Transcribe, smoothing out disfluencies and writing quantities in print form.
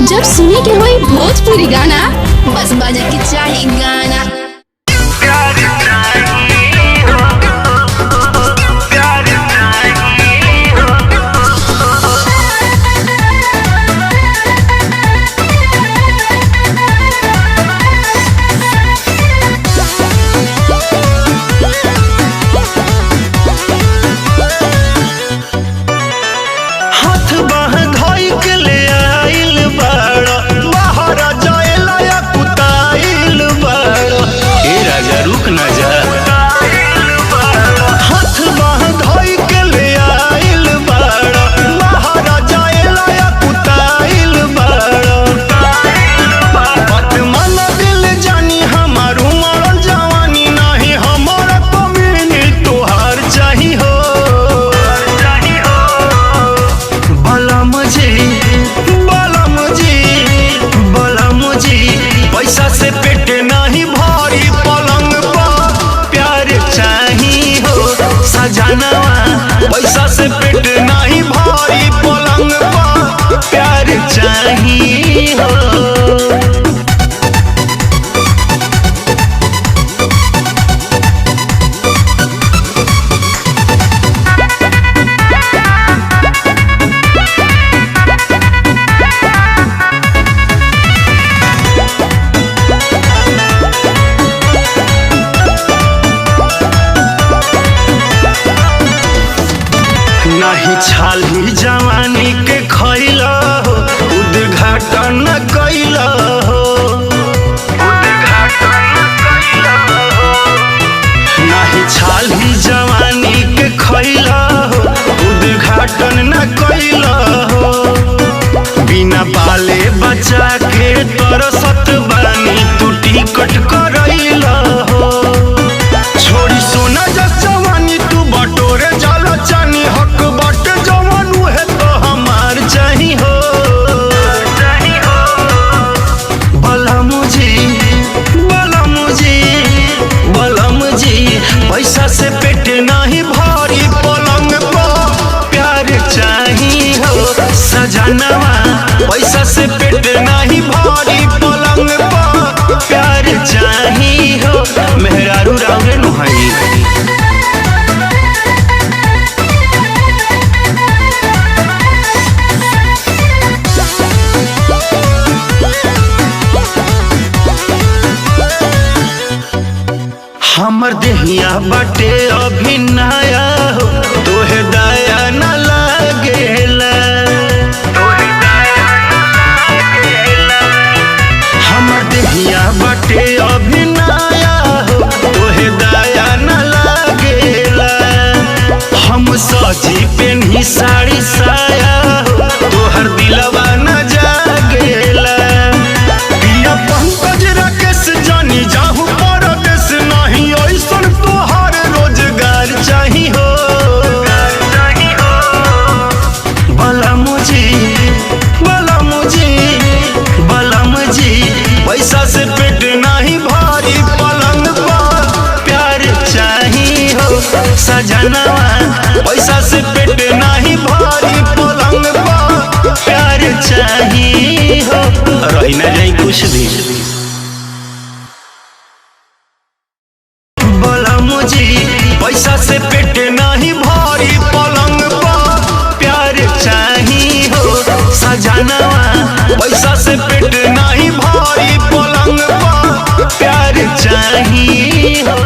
जब सुने के होई भोजपुरी गाना बस बजे के चाही गाना। पैसा से पेट नहीं भारी पलंग पर प्यार चाहिए हो। नहीं छाली जवानी के खैला हो, उद्घाटन कैला हो, नहीं छाली जवानी के खैला हो, उद्घाटन न कैला हो। बिना बाले बचा के तरसत बानी तू टिकट करैला हो। छोड़ी सोना जवानी तू बटोरे जल चानी हक बट जवान है तो हमार चाही हो। भला मुझे पैसा से पेट नहीं भारी पलंग पर प्यार चाही हो। सजनवा पैसा से पेट नहीं भारी पलंग पर प्यार चाही हो। मेहरारू रावरे नुहाई हमर देहिया बाटे अभी नया हो, तोहे दया न लागेला। हमर देहिया बाटे अभी नया हो, तोहे दया न लागेला। हम सजी पेन्ही साड़ी साया हो, तोहर दिलवा न जागेला। पिया पंकज राकेश जानी जाहू परदेश नहीं ऐसन तोहार रोजगार चाही हो। भला मुझे पैसा से पेट नहीं भारी पलंग पर प्यार चाही हो। सजनवा पैसा से पेट नहीं भारी पलंग पर प्यार चाही हो। रही न जाई कुछ भी। पैसा से पेट नहीं भारी पलंग पर प्यार चाही हो। सजनवा पैसा से पेट नहीं भारी पलंग पर प्यार चाही हो।